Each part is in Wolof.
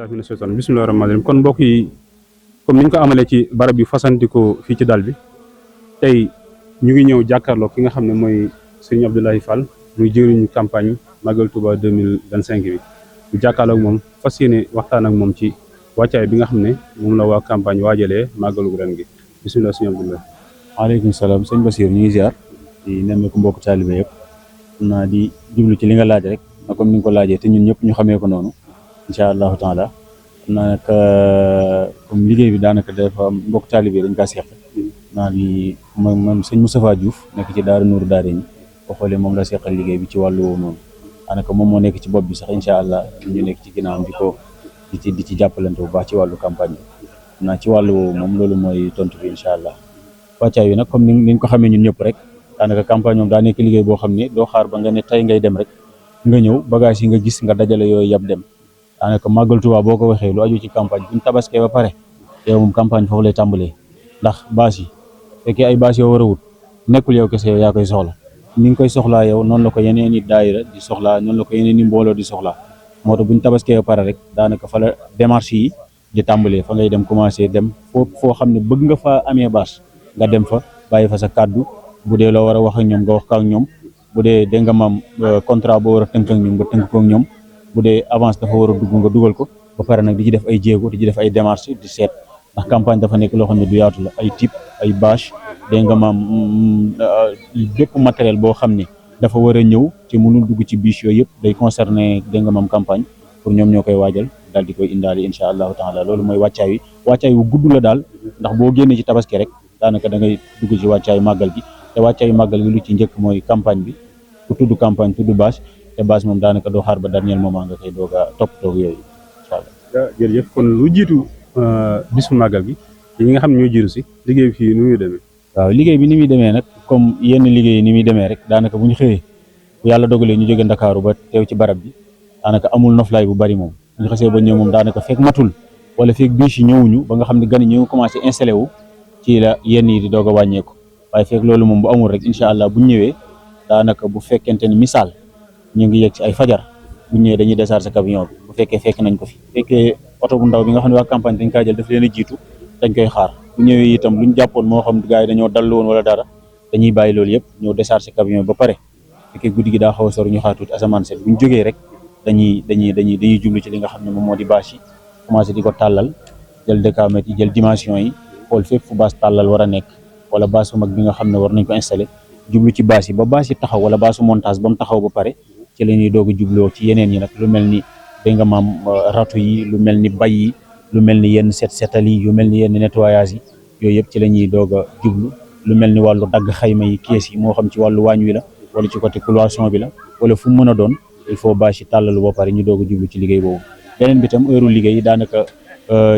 bismillaahi rahmaani rahiim kon mbokk yi comme ni ñu ko amalee ci barab yu fasantikoo fii ci dal bi tey ñu ngi ñëw jàkkaarloo ki nga xam ne mooy sëñ Abdoulaye Fall muy jëriñu campagne Magal Touba 2025 bi ñu jàkkaarloo ak moom fas yéene waxtaan ak moom ci wàccaay bi nga xam ne moom la waa campagne waajalee màggalu ren gi bismillah sëñ Abdoulaye. waaleykum salaam sëñ Bassirou ñu ngi ziar di nemmeeku mbokk taalibe yëpp xam naa di jublu ci li nga laaj rek comme ni nga ko laajee te ñun ñëpp ñu xamee ko noonu incha allahu taala xam naa nag comme liggéey bi daanaka dafa am mbokk taalibe dañ kaa seq naa ni moom sëñ Moustapha Diouf nekk ci Daara Nourou Daarayni boo xoolee moom la seqal liggéey bi ci wàllu woowu noonu daanaka moom moo nekk ci bopp bi sax incha allah ñu nekk ci ginnaawam di ci jàppalante bu baax ci wàllu campagne bi naa ci wàllu woowu moom loolu mooy tontu bi incha allah wàccaay wi nag comme ni ñu ko xamee ñun ñëpp rek daanaka campagne moom daa nekk liggéey boo xam ne doo xaar ba nga ne tey ngay dem rek nga ñëw bagage yi nga gis nga dajale yooyu yëpp dem daanaka Magal Touba boo ko waxee lu aju ci campagne buñ tabaskee ba pare yow moom campagne foofu lay tàmbalee ndax bâche yi fekkee ay bâche yoo war a wut nekkul yow kese yow yaa koy soxla ni nga koy soxlaa yow noonu la ko yeneen i daayira di soxlaa noonu la ko yeneen i mbooloo di soxlaa moo tax buñ tabaskee ba pare rek daanaka fa la démarche yi di tàmbalee fa ngay dem commencé dem foo xam ne bëgg nga fa amee bâche nga dem fa bàyyi fa sa kàddu bu dee loo war a wax ak ñoom nga wax ko ak ñoom bu dee dégg nga maam contrat boo war a tënk ak ñoom nga tënk ko ak ñoom bu dee avance dafa war a dugg nga dugal ko ba pare nag di ci def ay jéego di ci def ay démarches di seet ndax campagne dafa nekk loo xam ne du yaatu la ay type ay bâche dégg nga maam bépp matériel boo xam ne dafa war a ñëw te mënul dugg ci bâche yooyu yëpp day concerné dégg nga maam campagne pour ñoom ñoo koy waajal daal di koy indaale incha allahu taala loolu mooy wàccaay wu gudd la daal ndax boo génnee ci tabaski rek daanaka da ngay dugg ci wàccaayu màggal gi te wàccaayu màggal gi lu ci njëkk mooy campagne bi ku tudd campagne tudd bâche te bâche moom daanaka doo xaar ba dernier moment nga koy doog a toppatoo yooyu incha allah. jërëjëf kon lu jiitu bisu màggal gi ñi nga xam ne ñoo jiitu si liggéey bi fii nu muy demee. waaw liggéey bi ni muy demee nag comme yenn liggéey ni muy demee rek daanaka bu ñu xëyee bu yàlla dogalee ñu jóge Ndakaaru ba teew ci barab bi daanaka amul noflaay bu bari moom bu ñu xasee ba ñëw moom daanaka fekk matul wala fekk bâche yi ñëwuñu ba nga xam ne gan yi ñu ngi commencé installé wu ci la yenn yi di doog a wàññeeku waaye fekk loolu moom bu amul rek incha allah bu ñëwee daanaka bu fekkente ni misaal ñu ngi yegg ci ay fajar bu ñëwee dañuy décharger camion bi bu fekkee fekk nañ ko fi fekkee oto bu ndaw bi nga xam ne waa campagne dañ kaa jël daf leen a jiitu dañ koy xaar bu ñëwee itam luñ jàppoon moo xam gars yi dañoo dallu woon wala dara dañuy bàyyi loolu yëpp ñëw décharger camion bi ba pare fekkee guddi gi daa xaw a sori ñu xaar tuuti asamaan set buñ jógee rek dañuy jublu ci li nga xam ne moom moo di bâche yi commencé di ko tàllal jël décamètres yi jël dimension yi xool fépp fu bâche tàllal war a nekk wala bâche bu mag bi nga xam ne war nañ ko installé jublu ci bâche yi ba bâche yi taxaw wala bâche montage ba mu taxaw ba pare ci la ñuy doog a jubloo ci yeneen yi nag lu mel ni dégg nga maam ratu yi lu mel ni bay yi lu mel ni yenn setal yi yu mel ni yenn nettoyage yi yooyu yëpp ci la ñuy doog a jublu lu mel ni wàllu dagg xayma yi kees yi moo xam ci wàllu waañ wi la wala ci côté cloison bi la wala fu mu mën a doon il faut bâche yi tàllalu ba pare ñu doog a jublu ci liggéey boobu beneen bi tam heure liggéey yi daanaka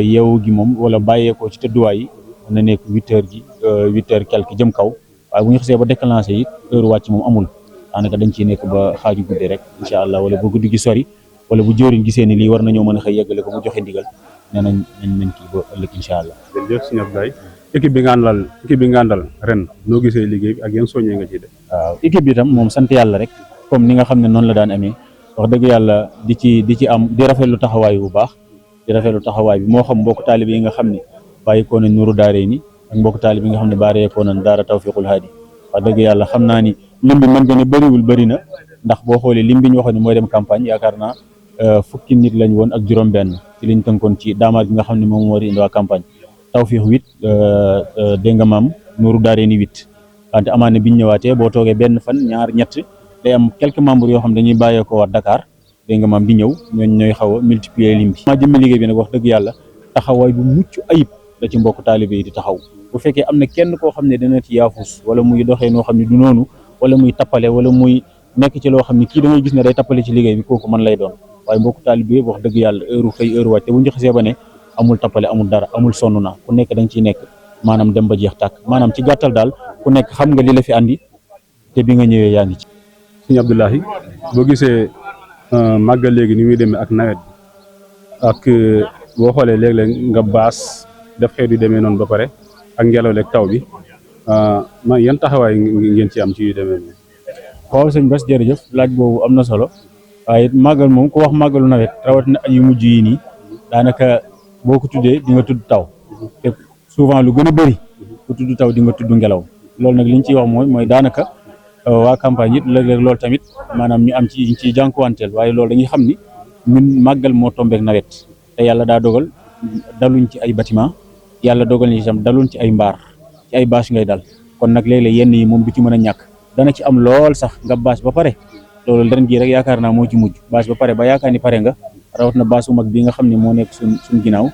yeewu gi moom wala bàyyeekoo ci tëdduwaay yi na nekk 8 heures quelque jëm kaw waaye bu ñu xasee ba déclenché it heure wàcc moom amul daanaka dañ ciy nekk ba xaaju guddi rek incha allah wala bu guddi gi sori wala bu jëwriñ gisee ni lii war nañoo mën a xëy yeggale ko mu joxe ndigal nee nañ kii ba ëllëg incha allah. jërëjëf sëñ Abdoulaye équipe bi nga àndal ren noo gisee liggéey bi ak yan soññee nga ciy def. waaw équipe bi tam moom sant yàlla rek comme ni nga xam ne noonu la daan amee wax dëgg yàlla di ci am di rafetlu taxawaay bu baax di rafetlu taxawaay bi moo xam mbokk taalib yi nga xam ne bàyyikoo nañ Nourou Daarayni ak mbokk taalib yi nga xam ne bàyyikoo nañ Daara Tawfiqul Haadi wax dëgg yàlla xam naa ni lim bi mën nga ne bëri na ndax boo xoolee lim bi ñu waxoon ne mooy dem campagne yaakaar naa fukki nit lañ woon ak juróom-benn ci liñ tënkoon ci daamaar gi nga xam ne moom moo di indi waa campagne Tawfiq 8 dégg nga maam Nourou Daarayni 8 wante amaana biñ ñëwaatee boo toogee benn fan ñaar ñett day am quelques membres yoo xam dañuy bàyyeekoo war Dakar dégg nga maam di ñëw ñooy xaw a multiplier lim bi. maa jëmmi liggéey bi nag wax dëgg yàlla taxawaay bu mucc ayib da ci mbokk taalibe yi di taxaw bu fekkee am na kenn koo xam ne dana ci yaafus wala muy doxee noo xam ne du noonu wala muy tappale wala muy nekk ci loo xam ne kii da ngay gis ne day tappale ci liggéey bi kooku man lay doon waaye mbokk taalibe yi wax dëgg yàlla heure xëy heure wàcc te bu ñu xasee ba ne amul tappale amul dara amul sonn naa ku nekk da nga ciy nekk maanaam dem ba jeex tàkk maanaam ci gàttal daal ku nekk xam nga li la fi andi te bi nga ñëwee yaa ngi ci. sëñ Abdoulahi boo gisee màggal léegi ni muy demee ak nawet bi ak boo xoolee léeg-léeg nga baas def xeet yu demee noonu ba pare ak ngelaw leeg taw bi yan taxawaay ngeen ci am ci yu demee nii. waaw sëñ Bass jërëjëf laaj boobu am na solo waaye it màggal moom ku wax màggalu nawet rawatina at yu mujj yi nii daanaka boo ko tuddee di nga tudd taw te souvent lu gën a bëri ku tudd taw di nga tudd ngelaw loolu nag li ñu ciy wax mooy daanaka waa campagne it léeg-léeg loolu tamit maanaam ñu am ci ñu ciy jànkuwanteel waaye loolu dañuy xam ni ñun màggal moo tombeek nawet te yàlla daa dogal daluñ ci ay bâtiment yàlla dogal ni itam daluñ ci ay mbaar ci ay bâche ngay dal kon nag léeg-léeg yenn yi moom du ci mën a ñàkk dana ci am lool sax nga bâche ba pare loolu ren gii rek yaakaar naa moo ci mujj bâche ba pare ba yaakaar ni pare nga rawat na bâche bu mag bi nga xam ne moo nekk suñ ginnaaw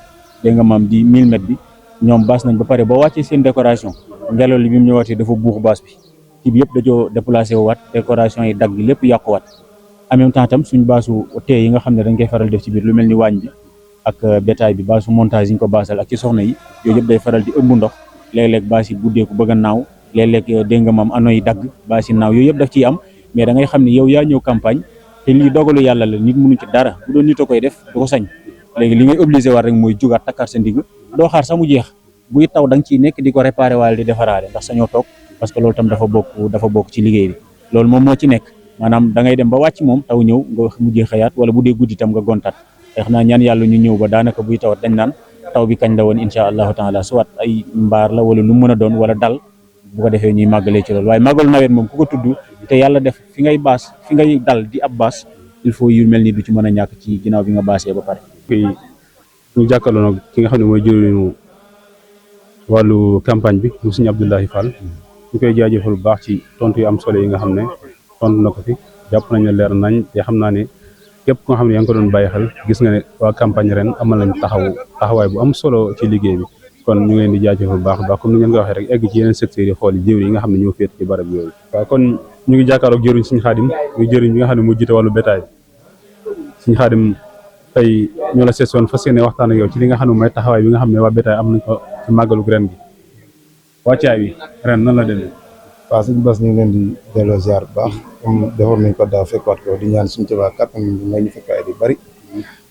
dégg nga maam di 1000 mètres bi ñoom bâche nañ ba pare ba wàccee seen décoration ngelaw li bi mu ñëwaatee dafa buux bâche bi ci bi yëpp dajoo déplacé wu waat décoration yi dagg lépp yàquwaat en même temps tam suñ bâche tee yi nga xam ne dañ koy faral def ci biir lu mel ni waañ bi ak bétail bi bâche montage yi ñu ko baasal ak ci soxna yi yooyu yëpp day faral di ëmb ndox léeg-léeg bâche yi buddeeku bëgg a naaw léeg-léeg dégg nga maam ano yi dagg bâche yi naaw yooyu yëpp daf ciy am mais da ngay xam ne yow yaa ñëw campagne te lii dogalu yàlla la nit mënu ci dara bu doon nit a koy def du ko sañ léegi li ngay obligé war rek mooy jugaat takkaat sa ndigg doo xaar sax mu jeex buy taw da nga ciy nekk di ko réparé waale di defaraale ndax sañoo toog parce que loolu tam dafa bokk ci liggéey bi loolu moom moo ci nekk maanaam da ngay dem ba wàcc moom taw ñëw nga mujjee xëyaat wala bu dee guddi tam nga gontaat te xam naa ñaan yàlla ñu ñëw ba daanaka buy tawat dañ naan taw bi kañ la woon incha allahu taala soit ay mbaar la wala lu mën a doon wala dal bu ko defee ñuy màggalee ci loolu waaye màggalu nawet moom ku ko tudd te yàlla def fi ngay dal di ab baas il faut yu mel ni du ci mën a ñàkk ci ginnaaw bi nga baasee ba pare. ñu jàkkaarloo nag ki nga xam ne mooy jëriñu wàllu campagne bi mu Sëñ Abdoulahi Fall ñu koy jaajëfal bu baax ci tontu yu am solo yi nga xam ne tontu na ko fi jàpp nañ ne leer nañ te xam naa ne képp ku nga xam ne yaa ngi ko doon bàyyi xel gis nga ne waa campagne ren amal nañ taxawaay bu am solo ci liggéey bi kon ñu ngi leen di jaajëfal bu baax a baax comme ni ngeen ko waxee rek egg ci yeneen secteurs yi xool jëwriñ yi nga xam ne ñoo féet ci barab yooyu. waaw kon ñu ngi jàkkaarloog jëwriñ Sëñ Xaadim muy jëwriñ bi nga xam ne moo jiite wàllu bétail Sëñ Xaadim tey ñoo la seet woon fas yéene waxtaan ak yow ci li nga xam ne mooy taxawaay bi nga xam ne waa bétail am nañ ko ci màggalu ren gi wàccaay bi ren nan la demee. waaw sëñ Bass ñu ngi leen di delloo ziar bu baax comme defoon nañ ko daaw fekkaat ko di ñaan suñu Tuubaa kattan may ñu fekk ay di bari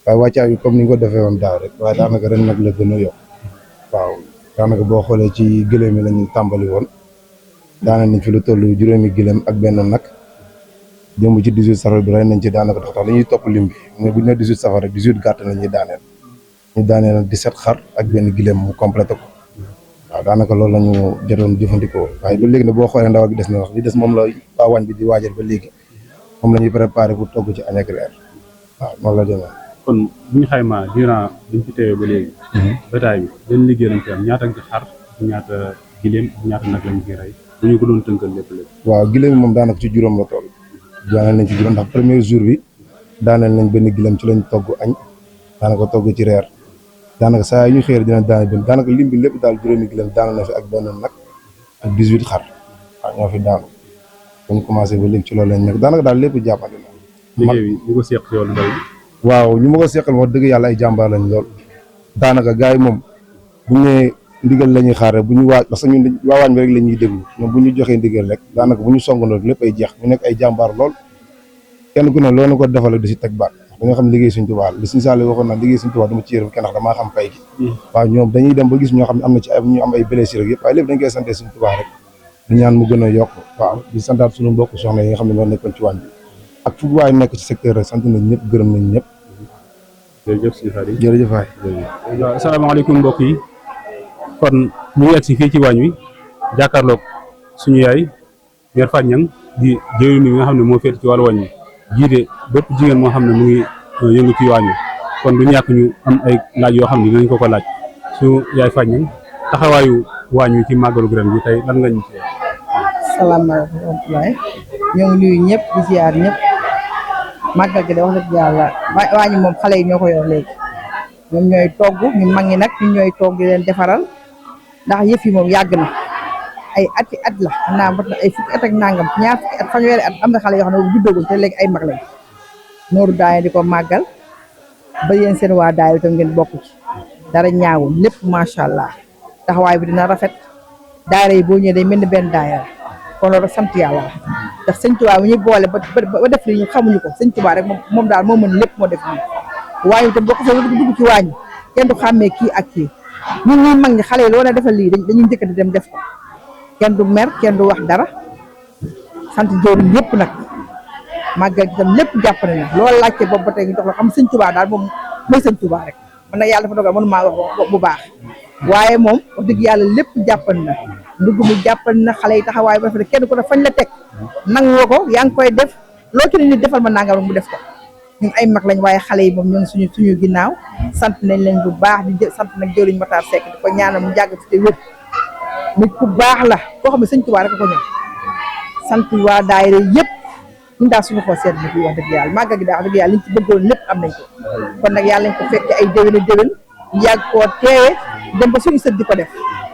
waaye wàccaay bi comme ni ñu ko defee woon daaw rek waaye daanaka ren nag la gën a yokk waaw daanaka boo xoolee ci gëléem yi lañu tàmbali woon daana nañ fi lu toll juróomi gëléem ak benn nag jëmb ci 18 safar bi rey nañ ci daanaka tax li ñuy topp lim bi mais bu ñu nee 18 safar rek 18 gàtt la ñuy daaneel ñu daaneel 17 xar ak benn gëléem mu complété ko waaw daanaka loolu la ñu jotoon jëfandikoo waaye ba léegi ne boo xoolee ndawal gi des na wax li des moom la waa wañ bi di waajal ba léegi moom la ñuy préparé pour togg ci añ ak reer waaw noonu la demee. kon bu ñu xaymaa durant biñ fi teewee ba léegi. bétail bi benn liggéey lañ fi am ñaata xar ñaata gileem ñaata nag lañ fi rey bu ñu ko doon tënkal lépp. waaw gileem moom daanaka ci juróom la toll daaneel nañ ci juróom ndax premier jour bi daaneel nañ benn gileem ci lañ togg añ daanaka togg ci reer. daanaka saa yi ñu xëy dina daane benn daanaka lim bi lépp daal juróomi gileem daana na fi ak benn nag ak 18 xar waaw ñoo fi daanu ba ñu commencé ba léegi ci loolu lañ nekk daanaka daal lépp jàppandi na. liggéey bi ñu ko seq ci wàllu mbay. waaw ñu ma ko seqal wax dëgg yàlla ay jàmbaar lañ lool daanaka gars yi moom bu ñu nee ndigal la ñuy xaar rek bu ñu waaj parce que ñun waa waañ bi rek la ñuy déglu ñoom bu ñu joxee ndigal rek daanaka bu ñu songandoo lépp ay jeex ñu nekk ay jàmbaar lool kenn ku ne loolu ko defal di si teg baat. da nga xam liggéey Sëñ Tuubaa li Sëñ Saaliw waxoon na liggéey Sëñ Tuubaa dama ci yërëm kenn ndax damaa xam pay gi waaw ñoom dañuy dem ba gis ñoo xam ne am na ci ay ñu am ay blessure ak yëpp waaye lépp dañ koy sante Sëñ Tuubaa rek di ñaan mu gën a yokk waaw di santaat suñu mbokk soxna yi nga xam ne ñoo nekkoon ci wàñ bi ak fu waay nekk ci secteur rek sant nañ ñëpp gërëm nañ ñëpp jërëjëf Sëñ Xaadim jërëjëf waay waaw asalaamaaleykum mbokk yi kon ñu ngi egg si fii ci waañ wi jàkkaarloog suñu yaay Mère Faty Niang di jëwriñ bi nga xam ne moo féete ci wàllu waañ wi jiite bépp jigéen moo xam ne mu ngi yëngu ci waañ wi kon du ñàkk ñu am ay laaj yoo xam ne dinañ ko laaj su yaay Faty Niang taxawaayu waañ wi ci màggalu ren bi tey lan nga ñu ci wax. salaamaaleykum wa rahmatulah ñoo ngi nuyu ñëpp di ziar ñëpp màggal gi de wax dëgg yàlla waañ wi moom xale yi ñoo ko yor léegi ñoom ñooy togg ñun mag ñi nag ñun ñooy togg di leen defaral ndax yëf yi moom yàgg na ay at la xam naa mot na ay fukki at ak nangam ñaar fukki at fanweeri at am na xale yoo xam ne juddagul te léegi ay mag lañ nooru daay di ko màggal ba yéen seen waa daay itam ngeen bokk ci dara ñaawul lépp macha allah taxawaay bi dina rafet daayira yi boo ñëwee day mel ni benn daayira kon loolu sant yàlla la ndax sëñ Tuubaa mi ñuy boole ba def li ñu xamuñu ko sëñ Tuubaa rek moom daal moo mën lépp moo def nii waaye itam boo ko fee dugg ci waañ kenn du xàmmee kii ak kii ñun ñuy mag ñi xale yi loo ne defal lii dañuy njëkk di dem def ko kenn du mer kenn du wax dara sant jëwriñ yëpp nag màggal gi tam lépp jàppale na loolu laajte boobu ba tey ñu jox la xam sëñ Tuubaa daal moom mooy sëñ Tuubaa rek man nag yàlla dafa dogal mënu maa wax bu baax waaye moom wax dëgg yàlla lépp jàppal na ndugg mi jàppal na xale yi taxawaay ba kenn ku ne fañ la teg nangoo ko yaa ngi koy def loo ci ne nit defal ma nangam mu def ko ñun ay mag lañ waaye xale yi moom ñoo ngi suñu ginnaaw sant nañ leen bu baax di sant nag jëwriñ Matar Seck di ko ñaanal mu jàgg fi te wér nit ku baax la koo xam ne sëñ Tuubaa rek ko ñëw sant waa daayira yëpp ñun daal suñu xool seet bi wax dëgg yàlla màggal gi daal wax dëgg yàlla liñ ci bëggoon lépp am nañ ko kon nag yàlla nañ ko fekk ay déwéni déwén ñu yàgg koo teewe dem ba suñu sët di ko def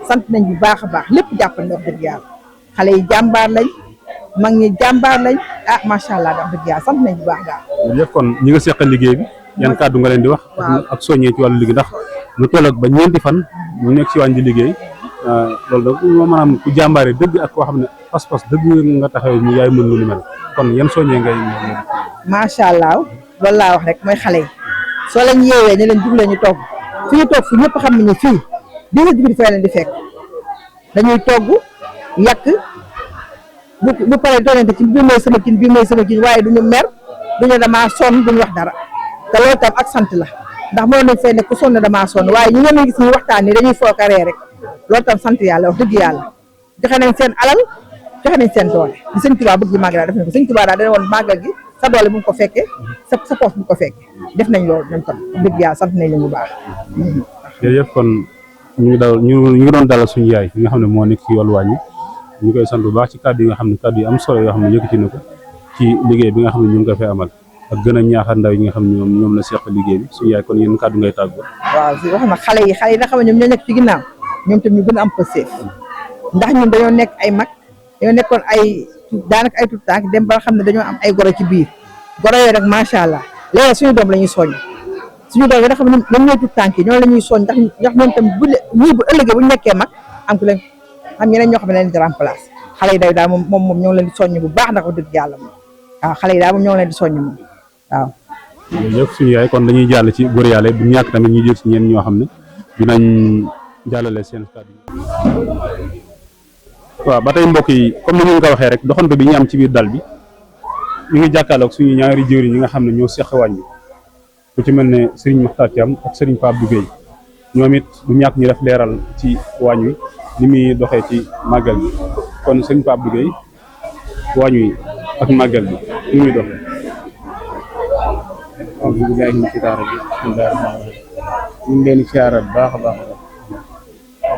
sant nañ bu baax a baax lépp jàppal na wax dëgg yàlla xale yi jàmbaar lañ mag ñi jàmbaar lañ ah macha allah wax dëgg yàlla sant nañ bu baax daal. yëpp kon ñi nga seqal liggéey bi yan kàddu nga leen di wax. ak soññee ci wàllu liggéey ndax lu toll ak ba ñeenti fan ñu nekk ci wàññi liggéey loolu da maanaam ku jàmbaare dëgg ak koo xam ne pas-pas dëgg nga taxawee ñu yaay mën lu ni mel kon yan soññee ngay. macha allah loolu laa wax rek mooy xale yi soo leen yeewee ne leen jug leen ñu toog fi ñu toog fi ñëpp xam nañu fii bi nga jublu fay leen di fekk dañuy togg yàq bu paree doonante ci bii mooy sama kin bii mooy sama kin waaye duñu mer duñu damaa sonn duñu wax dara te loolu tam ak sant la ndax moo nañ fay ne ku sonn damaa sonn waaye ñu ngeen gis ñu waxtaan ni dañuy fookaree rek loolu tam sant yàlla wax dëgg yàlla joxe nañ seen alal joxe nañ seen doole li sëñ Tuubaa bëgg màggal daal def nañ ko sëñ Tuubaa daal dana woon màggal gi sa doole bu mu ko fekkee sa poos bu mu ko fekkee def nañ loolu ñoom tam wax dëgg yàlla sant nañ leen bu baax. jërëjëf kon ñu ngi doon dalal suñu yaay yi nga xam ne moo nekk ci wàllu wàññi ñu koy sant bu baax ci kàddu yi nga xam ne kàddu yi am solo yoo xam ne yëkkati na ko ci liggéey bi nga xam ne ñu ngi ko fay amal ak gën a ñaaxal ndaw yi nga xam ne ñoom la seq liggéey bi suñu yaay kon yéen kàddu ngay tàggoo. waaw si wax na xale yi nga xam ne ñoom ñoo nekk ci ginnaaw ñoom tam ñu gën a am pëseef ndax ñun dañoo nekk ay mag dañoo nekkoon daanaka ay tuut tànk dem ba xam ne dañoo am ay goro ci biir goro yooyu rek macha allah léegi suñu doom la ñuy soññ suñu doom yi nga xam ne ñoom ñooy tuut tànk yi ñoo la ñuy soññ ndax ñoom tam bu ëllëgee bu ñu nekkee mag am ku leen am ñeneen ñoo xam ne leen di remplacer xale yi daal moom ñoo ngi leen di soññ bu baax ndax wax dëgg yàlla moom waaw xale yi daal moom ñoo ngi leen di soññ moom waaw. jërëjëf suñu yaay kon dañuy jàll ci góor yàlla bu ñàkk tamit ñu jël ci ñeen ñoo xam ne dinañ jàllale seen kàddu. waaw ba tey mbokk yi comme ni ñu ko waxee rek doxantu bi ñu am ci biir dal bi ñu ngi jàkkaarloog suñu ñaari jëwriñ ñi nga xam ne ñoo seq wàññi ku ci mel ne Serigne Makhtar Thiam ak Serigne Pape Abdou Guèye ñoom it du ñàkk ñu def leeral ci waañ wi ni muy doxee ci màggal bi kon Serigne Pape Abdou Guèye waañ wi ak màggal bi ni muy doxee. alhamdulilah ñu ngi leen di siyaaral baax a baax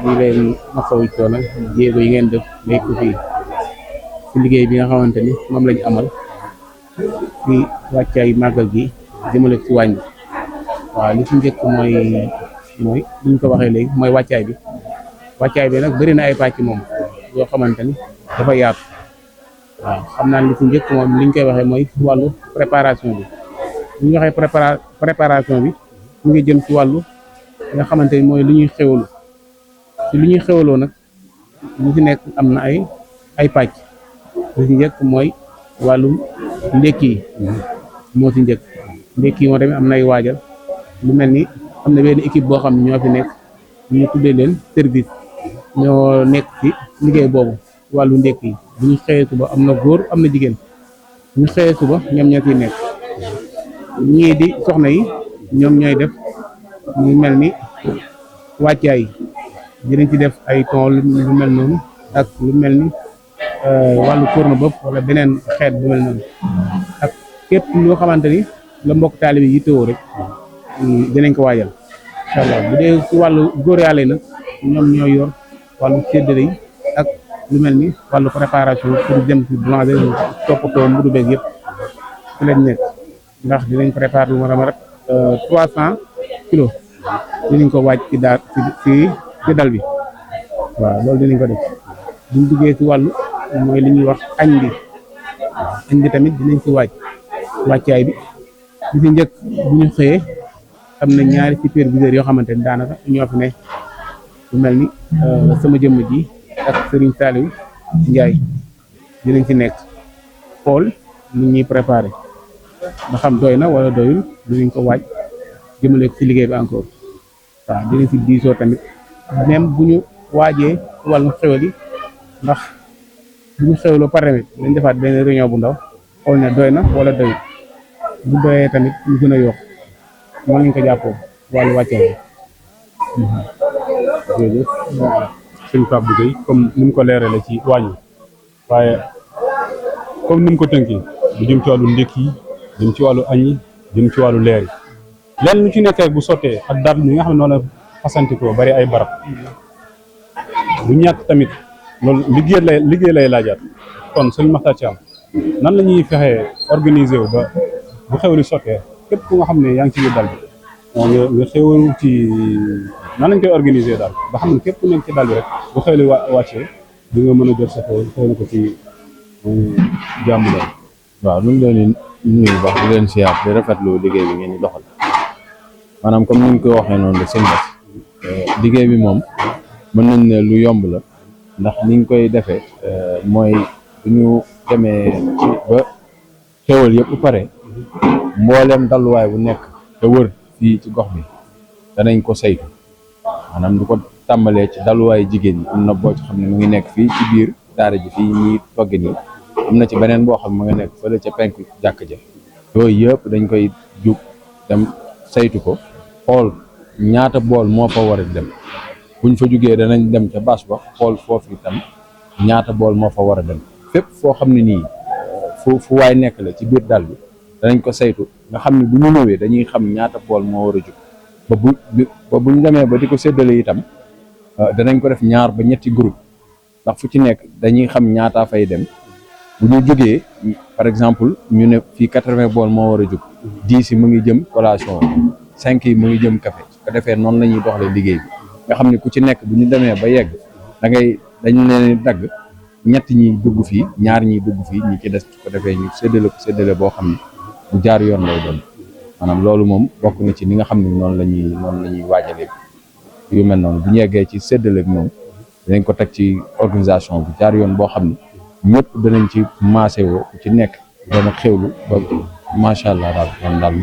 ñu ngi leen masawu coono jéego yi ngeen def nekk fii ci liggéey bi nga xamante ni moom lañu amal ci wàccaay màggal gi jëmale ci wàññi waaw li ci njëkk mooy li ñu ko waxee léegi mooy wàccaay bi nag bëri na ay pàcc moom yoo xamante ni dafa yaatu waaw xam naa li ci njëkk moom li ñu koy waxee mooy wàllu préparation bi bu ñu waxee préparation bi mu ngi jëm ci wàllu nga xamante ni mooy lu ñuy xewlu ci lu ñuy xewloo nag lu ci nekk am na ay pàcc li ci njëkk mooy wàllum ndékki yi moo ci njëkk ndékki yi moo tamit am na ay waajal lu mel ni am na benn équipe boo xam ne ñoo fi nekk ñu tuddee leen service ñoo nekk ci liggéey boobu wàllu ndékki yi bu ñu xëyee suba am na góor am na jigéen bu ñu xëyee suba ñoom ñoo ciy nekk ñii di soxna yi ñoom ñooy def ñu mel ni wàccaay yi dinañ ci def ay ton lu mel noonu ak lu mel ni wàllu tourne bopp wala beneen xeet bu mel noonu ak képp loo xamante ni la mbokk taalibe yi yittewoo rek dinañ ko waajal incha allah bu dee ci wàllu góor yàlla yi nag ñoom ñooy yor wàllu séddale yi ak lu mel ni wàllu préparation pour jëm ci boulangerie toppatoo mburu beeg yëpp ci lañ nekk ndax dinañ préparer lu ma rek 300 kilos dinañ ko waaj ci daal ci dal bi waaw loolu dinañ ko def buñ duggee ci wàllu mooy li ñuy wax añ bi tamit dinañ ci wàccaay bi li ci njëkk bu ñu xëyee am na ñaari superviseurs yoo xamante ni daanaka ñoo fi ne lu mel ni sama jëmm ji ak Serigne Saliou Ndiaye dinañ ci nekk xool ni ñuy préparé ba xam doy na wala doyul dinañ ko waaj jëmale ko ci liggéey bi encore waaw dinañ ci diisoo tamit même bu ñu waajee wàllu xewal yi ndax bu ñu xewloo pare tamit dañ defaat benn réunion bu ndaw xool ne doy na wala doyul bu doyee tamit ñu gën a yokk moo lañ ko jàppoo wàllu wàccee jërëjëf sëñ Pape Gueye comme ni mu ko leerale ci wàññi waaye comme ni mu ko tënkee lu jëm ci wàllu ndékki yi jëm ci wàllu añ yi jëm ci wàllu leer yi lenn lu ci nekk rek bu sottee ak daal ñi nga xam ne noonu la fasantikoo bari ay barab bu ñàkk tamit loolu liggéey lay laajaat kon sëñ Makhtar Thiam nan la ñuy fexee organiser wu ba bu xew li sottee képp ku nga xam ne yaa ngi ci biir dal bi nga xewalu ci nan lañ koy organiser daal ba xam ne képp ku nekk ci dal bi rek bu xew li wàccee di nga mën a jot sa xew na ko ci jàmm daal. waaw ñu ngi leen di nuyu baax di leen siyaar di rafetlu liggéey bi ngeen di doxal maanaam comme ni ñu ko waxee noonu rek seen bas liggéey bi moom mën nañ ne lu yomb la ndax ni ñu koy defee mooy bu ñu demee ci ba xéwal yëpp pare mbooleem dalluwaay bu nekk te wër fii ci gox bi danañ ko saytu maanaam du ko tàmbalee ci dalluwaay jigéen ñi am na boo ci xam ne mu ngi nekk fii ci biir daara ji fii ñuy togg nii am na ci beneen boo xam ne mu nga nekk fële ca penku jàkk ja yooyu yëpp dañ koy jug dem saytu ko xool ñaata bool moo fa war a dem buñ fa jugee danañ dem ca bâche ba xool foofu itam ñaata bool moo fa war a dem fépp foo xam ne nii fu waay nekk la ci biir dal bi danañ ko saytu nga xam ne bu ñu ñëwee dañuy xam ñaata bool moo war a jug ba buñ demee ba di ko séddale itam danañ ko def ñaar ba ñetti groupe ndax fu ci nekk dañuy xam ñaataa fay dem bu ñu jógee par exemple ñu ne fii 80 bool moo war a jug 10 yi mu ngi jëm collation 5 yi mu ngi jëm café su ko defee noonu la ñuy doxalee liggéey bi nga xam ne ku ci nekk bu ñu demee ba yegg dañ leen dagg ñett ñi dugg fii ñaar ñi dugg fii ñi ci des su ko defee ñu séddale boo xam ne bu jaar yoon lay doon maanaam loolu moom bokk na ci ni nga xam ne noonu la ñuy waajalee yu mel noonu bu ñu yeggee ci séddale bi moom dinañ ko teg ci organisation bu jaar yoon boo xam ne ñëpp danañ ci maase woo ku ci nekk dana xewlu ba macha allah daal kon daal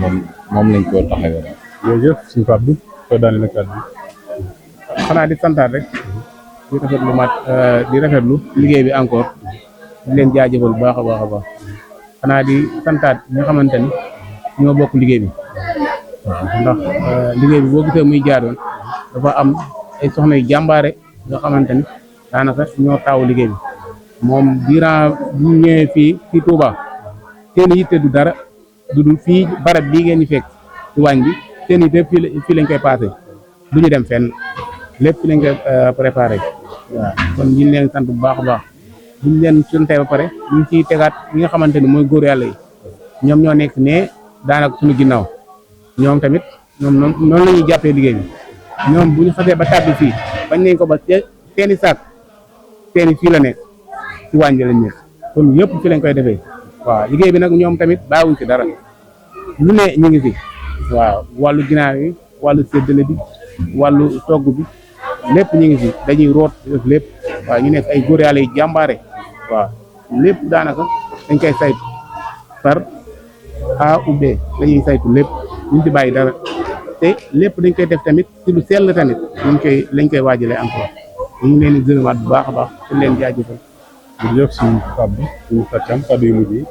moom lañ ko taxawee daal. jërëjëf suñu Pape bi ko daane la kàddu xanaa di santaat rek di rafetlu liggéey bi encore di leen jaajëfal bu baax a baax a baax xanaa di santaat ñi nga xamante ni ñoo bokk liggéey bi ndax liggéey bi boo gisee muy jaaroon dafa am ay soxna yu jàmbaare nga xamante ni daanaka ñoo taawu liggéey bi moom durant bu ñëwee fii Touba seen yitte du dara du dul fii barab bii ngeen ñu fekk ci waañ bi seen yitte fii lañ koy passé du ñu dem fenn lépp fii lañ koy préparé waaw kon ñu leen sant bu baax a baax bu ñu leen santee ba pare ñu ngi ciy tegaat ñi nga xamante ni mooy góor yàlla yi ñoom ñoo nekk ne daanaka suñu ginnaaw ñoom tamit ñoom noonu la ñuy jàppee liggéey bi ñoom bu ñu xasee ba tàbbi fii bañ nañ ko ba seeni saak seeni fii la nekk ci waañ bi lañ nekk kon yëpp fi lañ koy defee waaw liggéey bi nag ñoom tamit bàyyiwuñ ci dara lu ne ñu ngi fi waaw wàllu ginaar yi wàllu séddale bi wàllu togg bi lépp ñu ngi fi dañuy root def lépp waaw ñu nekk ay góor yàlla yi jàmbaare waaw lépp daanaka dañ koy saytu par A ou B dañuy saytu lépp ñu ci bàyyi dara te lépp dañ koy def tamit ci lu sell tamit lañ koy waajalee encore ñu ngi leen di gërëmaat bu baax a baax te leen jaajëfal. jërëjëf suñu Pape bi suñu Fatam kàddu yu mujj yi.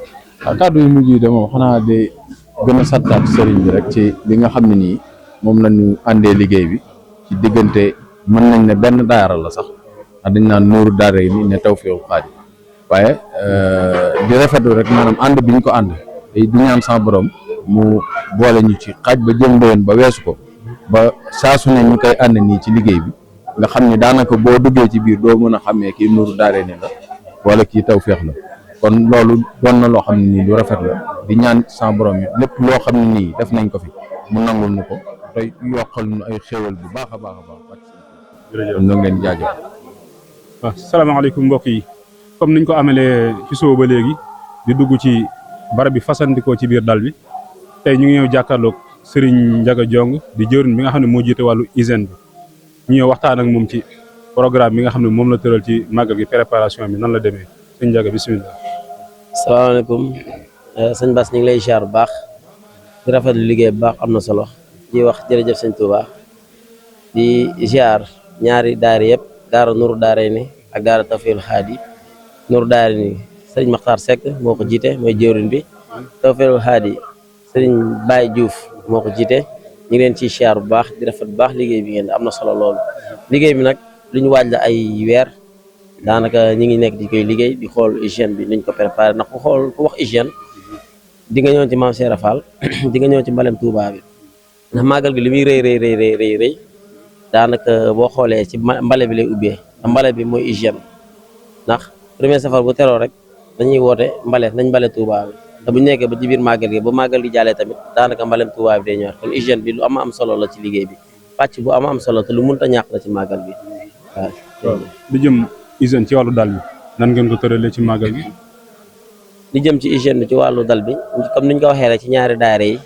waaw kàddu yu mujj yi de moom xanaa de gën a santaat sëriñ bi rek ci li nga xam ne nii moom la ñu àndee liggéey bi ci diggante mën nañ ne benn daara la sax ndax dañ naan nuuru daara yi nii ne Tawfekh Xaadi waaye di rafetlu rek maanaam ànd bi ñu ko ànd te di ñaan sa borom mu boole ñu ci xaaj ba jëm déwén ba weesu ko ba saa su ne ñu koy ànd nii ci liggéey bi nga xam ne daanaka boo duggee ci biir doo mën a xamee kii nuuru daara ni la wala kii Tawfekh la kon loolu doon na loo xam ne nii lu rafet la di ñaan sa borom yi lépp loo xam ne nii def nañ ko fi mu nangul ñu ko te yokkal ñu ay xéwal bu baax a baax a baax. jërëjëf ñu ngi leen jaajëf. waaw salaamaaleykum mbokk yi comme niñ ko amalee ci suba ba léegi di dugg ci barab bi fasandikoo ci biir dal bi tey ñu ngi ñëw jàkkaarloog Serigne Ndiaga Diong di jëwriñ bi nga xam ne moo jiite wàllu hygiène bi ñu ñëw waxtaan ak moom ci programme bi nga xam ne moom la tëral ci màggal gi préparation bi nan la demee sëñ Ndiaga bisimilah. salaamaaleykum sëñ Bass ñu ngi lay ziar bu baax di rafetlu liggéey bu baax am na solo di wax jërëjëf sëñ Touba di ziar ñaari daara yëpp daara Nourou Daarayni ak daara Tawféexul Haadi Nourou Daarayni sëriñ Makhtar Seck moo ko jiite mooy jëwriñ bi Tawféexul Haadi sëriñ Baye Diouf moo ko jiite ñu ngi leen ciy ziar bu baax di rafet bu baax liggéey bi ngeen am na solo loolu liggéey bi nag lu ñu waaj la ay weer daanaka ñi ngi nekk di koy liggéey di xool hygiène bi niñ ko préparé ndax ku xool ku wax hygiène di nga ñëw ci Maam Cheikh Fall di nga ñëw ci mbalem Touba bi ndax màggal gi li muy rëy daanaka boo xoolee ci mbale bi lay ubbee te mbale bi mooy hygiène ndax premier safar bu teroo rek dañuy woote nañ mbale Touba bi te bu ñu nekkee ba ci biir màggal gi ba màggal gi jàllee tamit daanaka mbalem Touba bi day ñëwaat kon hygiène bi lu am solo la ci liggéey bi pàcc bu am solo te lu mënta ñàkk la ci màggal bi waaw. lu jëm hygiène ci wàllu dal bi nan ngeen ko tëralee ci màggal gi. li jëm ci hygiène bi ci wàllu dal bi comme niñ ko waxee rek ci ñaari daara yi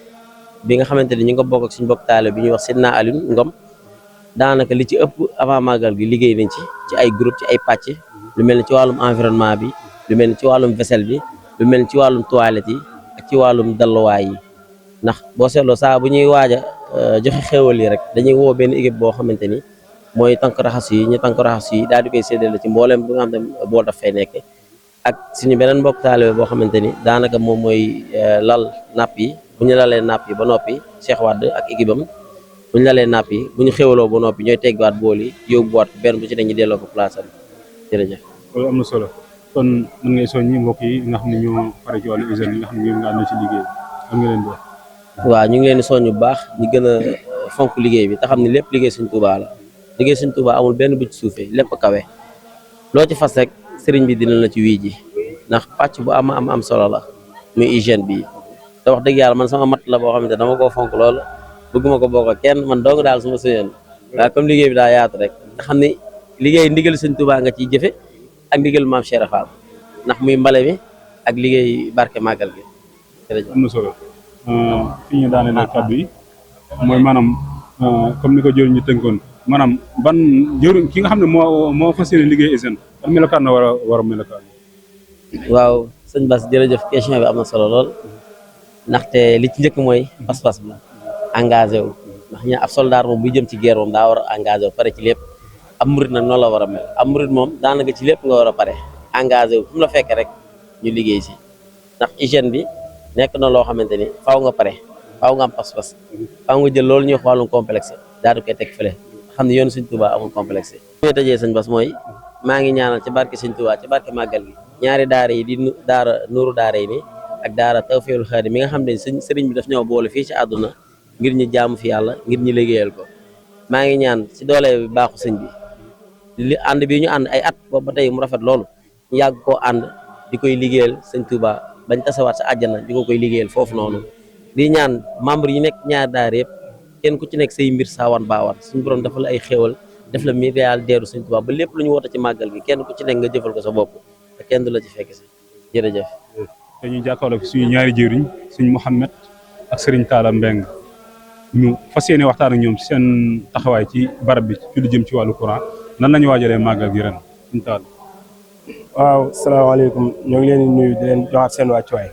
bi nga xamante ni ñu ngi ko bokk ak suñu bokk taale bi ñuy wax Sidna Alioune Ngom daanaka li ci ëpp avant màggal gi liggéey nañ ci ay groupe ci ay pàcc lu mel ni ci wàllum environnement bi lu mel ni ci wàllum vaisselle bi lu mel ni ci wàllum toilette yi ak ci wàllum dalluwaay yi ndax boo seetloo saa bu ñuy waaj a joxe xéwal yi rek dañuy woo benn équipe boo xamante ni mooy tànk raxas yi ñu tànk raxas yi daal di koy séddale ci mboolem bi nga xam ne bool daf fay nekk ak suñu beneen mbokk taalibe boo xamante ni daanaka moom mooy lal napp yi bu ñu lalee napp yi ba noppi Cheikh Wade ak équipe am bu ñu lalee napp yi bu ñu xéwaloo ba noppi ñooy teggiwaat bool yi yóbbuwaat benn bu ci dañuy delloo ko place am jërëjëf. loolu am na solo kon mën ngay soññi mbokk yi nga xam ne ñoo pare ci wàllu hygiène yi nga xam ne ñoom nga ànd ci liggéey am nga leen di wax. waaw ñu ngi leen di soññ bu baax ñu gën a fonk liggéey bi te xam ne lépp liggéey Sëñ Tuubaa la liggéey Sëñ Tuubaa amul benn bu ci suufee lépp kawe loo ci fas rek sëriñ bi dina la ci wii ji ndax pàcc bu am solo la muy hygiène bi te wax dëgg yàlla man sama mat la boo xamante dama koo fonk lool bëgguma ko bokk kenn man dong daal suma sëyoon waaw comme liggéey bi daa yaatu rek nga xam ne liggéey ndigal Sëñ Tuubaa nga ciy jëfe ak ndigal Maam Cheikh Fall ndax muy mbale mi ak liggéey barke màggal gi jërëjëf. am na solo fi ñu daaneel kàddu yi mooy maanaam comme ni ko jëriñ ñu tënkoon maanaam ban jëriñ ki nga xam ne moo fas yéene liggéey hygiène ban melokaan la war a melokaan. waaw sëñ Bass jërëjëf question bi am na solo lool ndaxte li ci njëkk mooy pas-pas bi engagé wu ndax ña ab soldat moom buy jëm ci guerre moom daa war a engagé wu pare ci lépp ab murit nag noonu la war a mel ab murit moom daanaka ci lépp nga war a pare engagé wu fu mu la fekkee rek ñu liggéey si ndax hygiène bi nekk na loo xamante ni faaw nga pare faaw nga am pas-pas faaw nga jël loolu ñuy wax wàllum complexe daal di koy teg fële xam ne yoonu Sëñ Tuubaa amul complexe. li may tëjee sëñ Bass mooy maa ngi ñaanal ci barke Sëñ Tuubaa ci barke màggal gi ñaari daara yi di daara Nourou Daarayni ak daara Tawféexul Haadi mi nga xam ne sëriñ bi daf ñoo boole fii ci àdduna ngir ñu jaamu fi yàlla ngir ñu liggéeyal ko maa ngi ñaan ci doole bi baaxu sëñ bi li ànd bi ñu ànd ay at boobu ba tey mu rafet loolu ñu yàgg koo ànd di koy liggéeyal Sëñ Tuubaa bañ tasawaat sa àjjana di ko koy liggéeyal foofu noonu di ñaan membre yi nekk ñaari daara yëpp kenn ku ci nekk say mbir saawan baawaan suñu borom dafa la ay xéewal def la miliyaal deeru Sëñ Tuubaa ba lépp lu ñu woote ci màggal gi kenn ku ci nekk nga jëfal ko sa bopp te kenn du la ci fekk si jërëjëf. te ñu jàkkaarloo suñu ñaari jëriñ Sëñ Mouhamed ak Sëriñ Talla Mbeng ñu fas yéene waxtaan ak ñoom ci seen taxawaay ci barab bi ci lu jëm ci wàllu courant nan la ñu waajalee màggal gi ren Sëñ Talla. waaw salaamaaleykum ñoo ngi leen di nuyu di leen joxaat seen wàccuwaay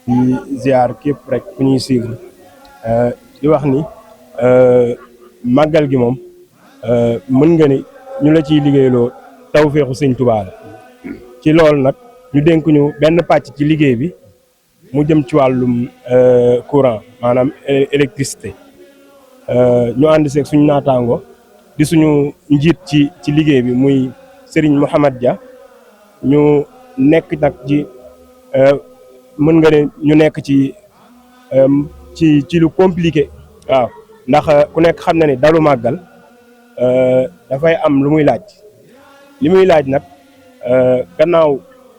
di ziar képp rek ku ñuy suivre di wax ni màggal gi moom mën nga ni ñu la ciy liggéeyloo tawféexu Sëñ Tuubaa la ci loolu nag ñu dénk ñu benn pàcc ci liggéey bi mu jëm ci wàllum courant maanaam électricité ñu ànd seeg suñu naataango di suñu njiit ci liggéey bi muy Serigne Mouhamad Dia ñu nekk nag ci mën nga ne ñu nekk ci lu compliqué waaw ndax ku nekk xam na ne dalu màggal dafay am lu muy laaj li muy laaj nag gannaaw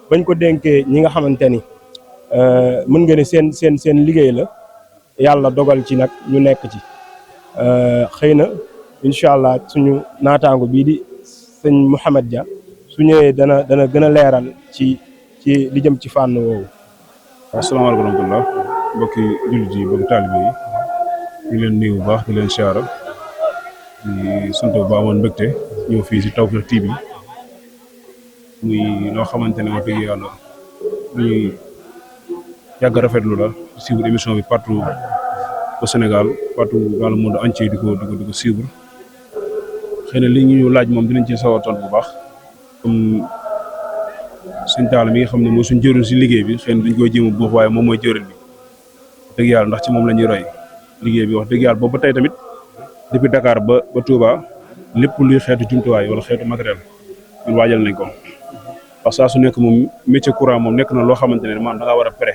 bañ ko dénkee ñi nga xamante ni mën nga ne seen liggéey la yàlla dogal ci nag ñu nekk ci xëy na incha allah suñu naataango bii di sëñ Mouhamad Dia su ñëwee dana gën a leeral ci li jëm ci fànn woowu. asalaamaaleykum wa rahmatulah mbokki jullit yi mbokki taalibe yi ñu leen nuyu bu baax di leen siyaara di sant bu baax woon mbégte ñëw fii si Tawfekh TV muy loo xamante ne wax dëgg yàlla ñuy yàgg rafetlu la di suivre émission bi partout au Sénégal partout dans le monde entier di ko suivre xëy na li ñu laaj moom dinañ ci sawar tontu bu baax comme sëñ Talla mi nga xam ne mooy suñ jëriñ si liggéey bi xëy na dañ koy jéem a buux waaye moom mooy jëriñ bi wax dëgg yàlla ndax ci moom la ñuy roy liggéey bi wax dëgg yàlla boobu ba tey tamit depuis Dakar ba Touba lépp luy xeetu jumtuwaay wala xeetu matériel ñun waajal nañ ko parce que saa su nekk moom métier courant moom nekk na loo xamante ne maanaam da ngaa war a pare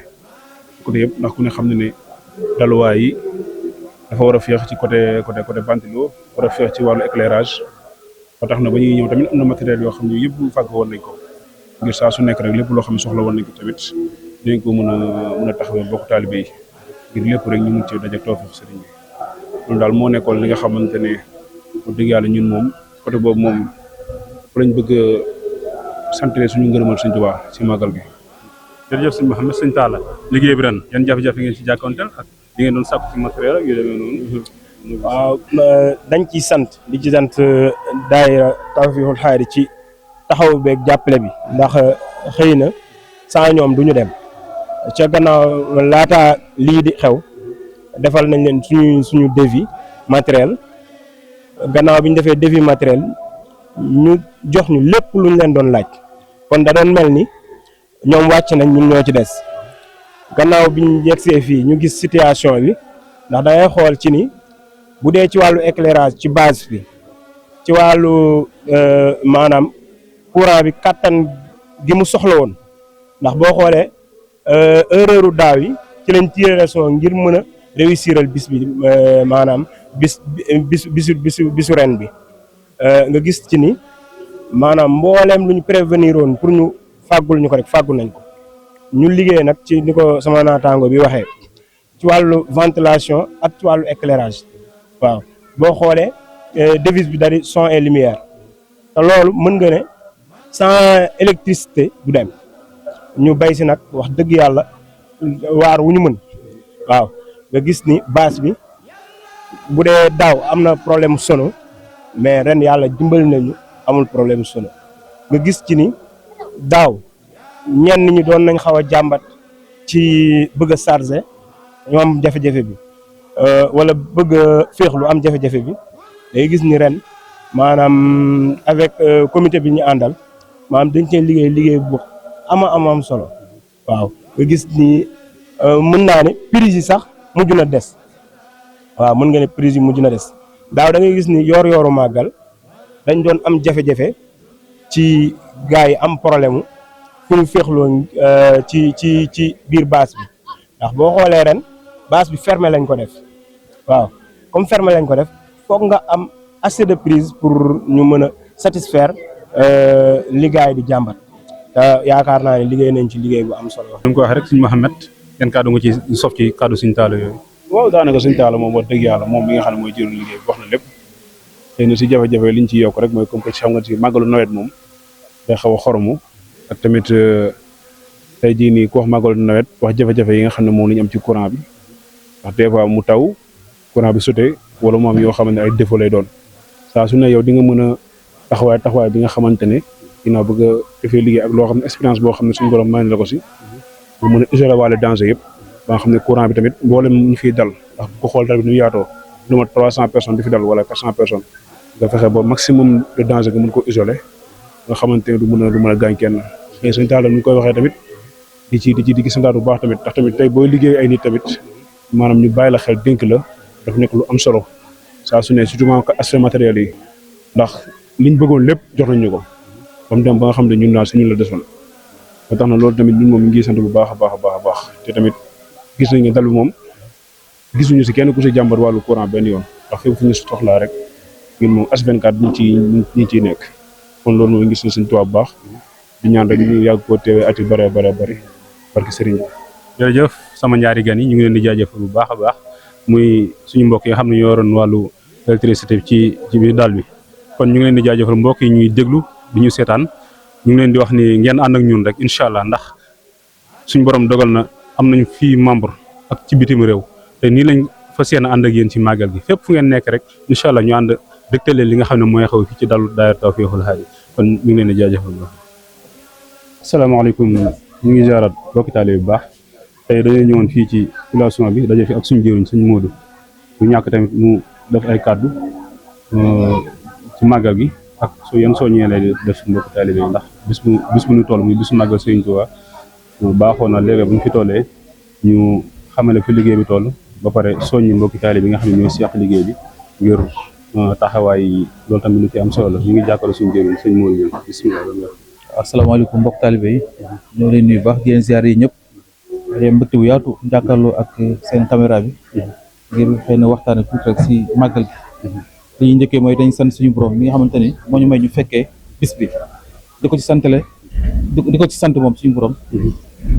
côté yëpp ndax ku ne xam ne ne daluwaay yi dafa war a féex ci côté ventilo war a féex ci wàllu éclairage ba tax na ba ñuy ñëw tamit am na matériel yoo xam ne yëpp fàgg woon nañ ko ngir saa su nekk rek lépp loo xam ne soxla woon nañ ko tamit dinañ ko mën a taxawee bokk taalibe yi ngir lépp rek ñu mun ci daje Tawfekh sëriñ bi loolu daal moo nekkoon li nga xamante ne wax dëgg yàlla ñun moom côté boobu moom fa lañ bëgg a santé suñu ngërëmal sëñ Tuubaa si màggal gi. jërëjëf sëñ Mouhamed sëñ Talla liggéey bi ren yan jafe-jafe ngeen ci jàkkoonteel ak li ngeen doon sàkku ci matériel ak yu demee noonu. waaw dañ ciy sant di ci sant daayira Tawfekhul Xayri ci taxaw beeg jàppale bi ndax xëy na sans ñoom du ñu dem ca gannaaw laata lii di xew defal nañ leen suñu devis matériel gannaaw bi ñu defee devis matériel ñu jox ñu lépp lu ñu leen doon laaj kon da doon mel ni ñoom wàcc nañ ñun ñoo ci des gannaaw bi ñu yegsee fii ñu gis situation bi ndax da ngay xool ci ni bu dee ci wàllu éclairage ci base bi ci wàllu maanaam courant bi kattan gi mu soxla woon ndax boo xoolee erreur daaw yi ci lañ tiré leçon ngir mën a réussiral bis bi maanaam bisu ren bi nga gis ci ni maanaam mbooleem lu ñu prévenir woon pour ñu fàggul ñu ko rek fàggul nañ ko ñu liggéey nag ci ni ko sama naataango bi waxee ci wàllu ventilation ak ci wàllu éclairage waaw boo xoolee devise bi dari son et lumière te loolu mën nga ne sans électricité du dem ñu bay si nag wax dëgg yàlla waar wu ñu mën waaw nga gis ni base bi bu dee daaw am na problème sono mais ren yàlla dimbali nañu amul problème sono nga gis ci ni daaw ñenn ñi doon nañ xaw a jàmbat ci bëgg a chargé ñu am jafe-jafe bi wala bëgg a féexlu am jafe-jafe bi day gis ni ren maanaam avec comité bi ñu àndal maanaam dañ cee liggéey bu am solo waaw nga gis ni mën naa ne prise yi sax mujj na des waaw mën nga ne prise yi mujj na des daaw da ngay gis ni yooru màggal dañ doon am jafe-jafe ci gars yi am problème fu ñu féexloo ci biir base bi ndax boo xoolee ren base bi fermé lañ ko def waaw comme fermé lañ ko def foog nga am assez de prise pour ñu mën a satisfaire li gars yi di jàmbat te yaakaar naa ne liggéey nañ ci liggéey bu am solo. ni mu ko waxee rek sëñ Mouhamed yan kàddu nga ci sof ci kàddu sëñ Talla yooyu. waaw daanaka sëñ Talla moom wax dëgg yàlla moom mi nga xam ne mooy jëriñ liggéey bi wax na lépp xëy na si jafe-jafe liñ ci yokk rek mooy comme que xam nga si màggalu nawet moom day xaw a xoromu ak tamit tey jii nii ku wax màggalu nawet wax jafe-jafe yi nga xam ne moom la ñu am ci courant bi ndax des fois mu taw courant bi sauté wala mu am yoo xamante ne ay défaut lay doon saa su ne yow di nga mën a taxawaay bi nga xamante ne dinaa bëgg a defee liggéey ak loo xam ne expérience boo xam ne suñu borom may na la ko si bu mën a isolé waale danger yëpp ba nga xam ne courant bi tamit mboolem ñu fiy dal ndax ku xool dal bi nu yaatoo lu ma 300 personnes di fi dal wala 400 personnes nga fexe ba maximum de danger nga mën ko isolé nga xamante ne du mën a gaañ kenn mais suñu Talla nu ñu koy waxee tamit di ci santaat bu baax tamit ndax tamit tey booy liggéey ay nit tamit maanaam ñu bàyyi la xel dénk la dafa nekk lu am solo saa su ne surtout aspect matériel yi ndax liñ bëggoon lépp jox nañ ñu ko ba mu dem ba nga xam ne ñun daal suñu la desoon ba tax na loolu tamit ñun moom ñu ngi sant bu baax a baax te tamit gis nañ ne dal bi moom gisuñu si kenn ku si jàmbat wàllu courant benn yoon ndax fépp fu ñu soxlaa rek ñun moom H24 ñu ciy nekk kon loolu moom gis na suñu tubaab bu baax di ñaan rek ñu yàgg koo teewee at yu bëree bëri barke Serigne bi. jërëjëf sama ñaari gan yi ñu ngi leen di jaajëfal bu baax a baax muy suñu mbokk yi nga xam ne ñoo yoroon wàllu électricité ci biir daal bi kon ñu ngi leen di jaajëfal mbokk yi ñuy déglu di ñu seetaan ñu ngi leen di wax ni ngeen ànd ak ñun rek incha allah ndax suñu borom dogal na am nañu fii membre ak ci bitim réew te nii lañ fas yéene ànd ak yéen ci màggal gi fépp fu ngeen nekk rek incha allah ñu ànd dégtal leen li nga xam ne mooy xew fii ci dalu daayira Tawfekhoul Haadi kon ñu ngi leen di jaajëfal bu baax. asalaamaaleykum ñu ngi ziarat bokki taalibe bu baax tey dañoo ñëwoon fii ci population bi daje fi ak suñu jëriñ suñu Moodu bu ñàkk tamit mu def ay kàddu ci màggal gi ak yan soññee lay def suñu bokki taalibe yi ndax bis bu ñu toll muy bisu màggal Sëriñ Tuubaa baaxoon na léegi bu ñu fi tollee ñu xamale fi liggéey bi toll ba pare soññi mbokki taalibe yi nga xam ne ñooy seq liggéey bi ngir taxawaay loolu tamit lu ci am solo la ñu ngi jàkkaarloo suñu jëriñ sëñ Moodu bismillah. asalaamaaleykum mbokk taalibe yi ñoo leen nuyu baax di leen ziar yi ñëpp te mbégte bu yaatu jàkkaarloo ak seen caméra bi ngir xëy na waxtaane tuuti rek si màggal gi li ñu njëkkee mooy dañ sant suñu borom mi nga xamante ni moo ñu may ñu fekkee bis bi di ko ci santale di ko ci sant moom suñu borom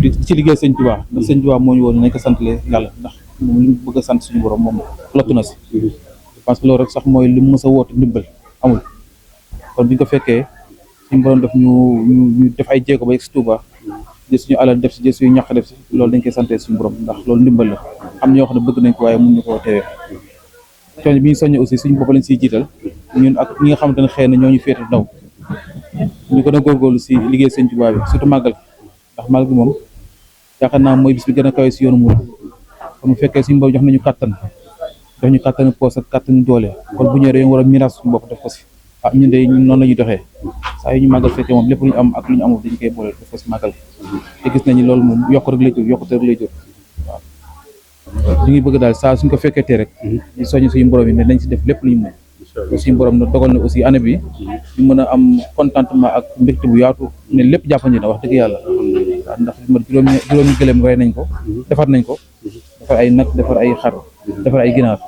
di ci liggéey sëñ Tuubaa ndax sëñ Tuubaa moo ñu woon nañ ko santale yàlla ndax moom li mu bëgg a sant suñu borom moom lottu na si parce que loolu rek sax mooy li mu mës a woote ndimbal amul kon bi ñu ko fekkee suñu borom def ñu def ay jéego ba yegg si Touba jël suñu alal def si jël suñu ñaq def si loolu dañ koy santee suñu borom ndax loolu ndimbal la am na ñoo xam ne bëgg nañ ko waaye mun ñu koo teewee coono bi ñu soññee aussi suñu bopp lañ siy jiital ñun ak ñi nga xamante ne xëy na ñoo ñu féete ndaw ñu gën a góorgóorlu si liggéey sëñ Touba bi surtout màggal ndax màggal gi moom yaakaar naa mooy bis bi gën a kawe si yoonu murid kon bu fekkee suñu bopp jox nañu kàttan poos ak kàttan doole kon bu ñëwee dañoo war a miraas suñu bopp def ko si ñun de noonu la ñuy doxee saa yu ñu màggal fekkee moom lépp lu ñu am ak lu ñu amul dañu koy boole def ko si màggal te gis nañu loolu moom yokk rek lay jur yokkute rek lay jur waaw ñu ngi bëgg daal saa suñ ko fekkee tee rek di soññ suñu borom yi ne nañ si def lépp lu ñu mën suñu borom na dogal na aussi année bi ñu mën a am contentement ak mbégte bu yaatu ne lépp jàppandi na wax dëgg yàlla waaw ndax ma juróomi gëléem rey nañ ko defar nañ ko defar ay nag defar ay xar defar ay ginaar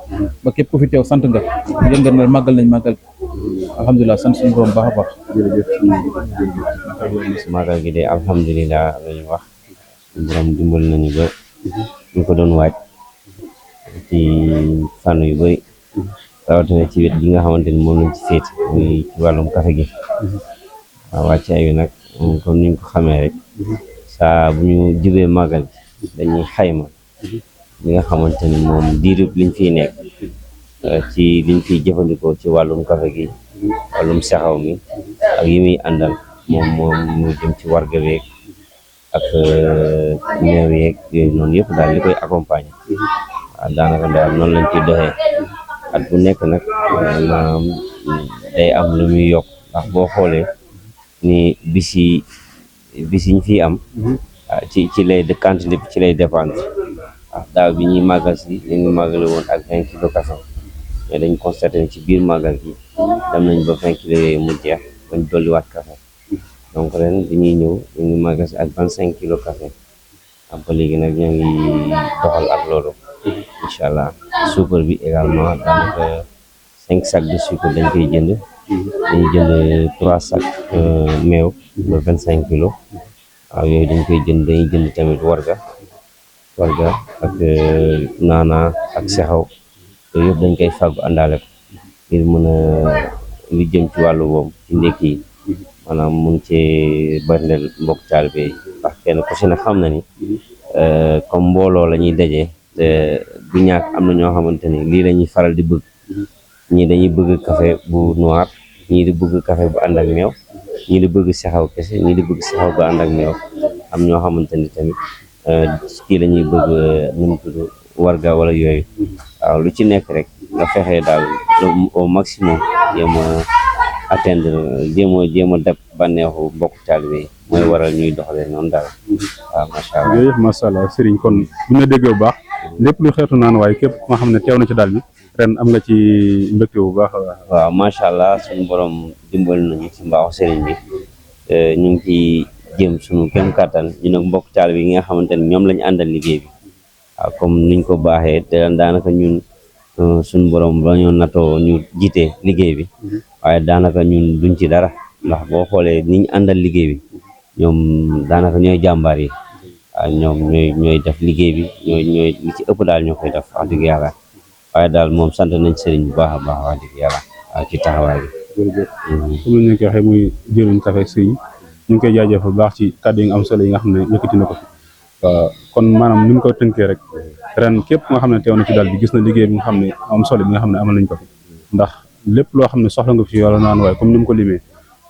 ba képp ku fi teew sant nga yëngal na màggal nañ màggal alhamdulilah sant suñu borom baax a baax. màggal gi de alhamdulilah la ñu wax suñu borom dimbal nañu ba ñu ko doon waaj ci fànn yu bëri rawatina ci wet gi nga xamante ni moom lañ ci féete muy ci wàllum café gi waaw wàccaay wi nag comme niñ ko xamee rek saa bu ñu jubee màggal gi dañuy xayma li nga xamante ni moom diirub liñ fiy nekk ci liñ fiy jëfandikoo ci wàllum café gi wàllum sexaw mi ak yi muy àndal moom mu jëm ci warga beeg ak meew yeeg yooyu noonu yëpp daal li koy accompagner waaw daanaka daal noonu lañ ciy doxee at bu nekk nag maanaam day am lu muy yokk ndax boo xoolee ni bis yi ñu fiy am ci lay de quantité bi ci lay dépendre waaw daaw bi ñuy màggal si ñu ngi màggale woon ak 20 kilos café mais dañ constaté ne ci biir màggal gi dem nañ ba 20 kilos yooyu mu jeex bañ dolliwaat café donc ren bi ñuy ñëw ñu ngi màggal si ak 25 kilos café am ba léegi nag ñoo ngi doxal ak loolu incha allah suukar bi également daanaka 5 sacs de sucre dañ koy jënd dañuy jënd 3 sacs meew ba 25 kilos waaw yooyu dañ koy jënd dañuy jënd tamit warga ak naana ak sexaw yooyu yëpp dañ koy fàggu àndaale ko ngir mën a li jëm ci wàllu boobu ci ndékki yi maanaam mun cee barndeel mbokk taalibe yi ndax kenn ku si ne xam na ni comme mbooloo la ñuy dajee te du ñàkk am na ñoo xamante ni lii la ñuy faral di bëgg ñii dañuy bëgg café bu noir ñii di bëgg café bu ànd ak meew ñii di bëgg sexaw kese ñii di bëgg sexaw bu ànd ak meew am ñoo xamante ni tamit kii la ñuy bëgg nu mu tudd warga wala yooyu waaw lu ci nekk rek nga fexe daal au maximum jéem a atteindre jéem a def bànneexu mbokk taalibe yi mooy waral ñuy doxalee noonu daal waaw macha allah. jërëjëf macha allah Serigne kon bu ñu la déggee bu baax lépp lu xeetu naan waaye képp nga xam ne teew na ci daal bi ren am nga ci mbégte bu baax. waaw macha allah suñu borom dimbali nañu ci mbaaxu Serigne bi ñu ngi ciy jéem suñu kéem kàttan ñu nag mbokk taalibe yi nga xamante ne ñoom lañu àndal liggéey bi waaw comme niñ ko baaxee te daanaka ñun suñu borom dañoo natoo ñu jiite liggéey bi waaye daanaka ñun duñ ci dara ndax boo xoolee niñ àndal liggéey bi ñoom daanaka ñooy jàmbaar yi waaw ñoom ñooy def liggéey bi ñooy li ci ëpp daal ñoo koy def wax dëgg yàlla waaye daal moom sant nañ sëriñ bu baax a baax wax dëgg yàlla waaw ci taxawaay bi. jërëjëf comme ni ñu ko waxee muy jëriñ café sëriñ ñu ngi koy jaajëfal bu baax ci kàddu yi nga am solo yi nga xam ne yëkkati na ko fi kon maanaam ni mu ko tënkee rek ren képp nga xam ne teew na ci daal bi gis na liggéey bi nga xam ne am solo bi nga xam ne amal nañ ko fi ndax lépp loo xam ne soxla nga fi wala naan waaye comme ni mu ko limee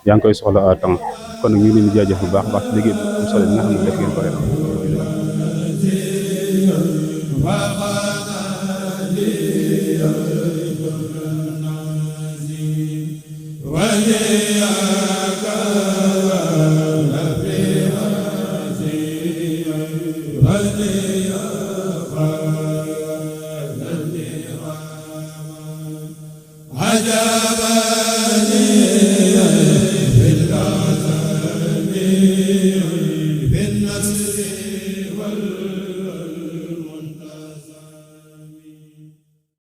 yaa ngi koy soxla à temps kon nag ñu ngi leen di jaajëf bu baax a baax ci liggéey bi am solo bi nga xam ne def ngeen ko ren. عجبا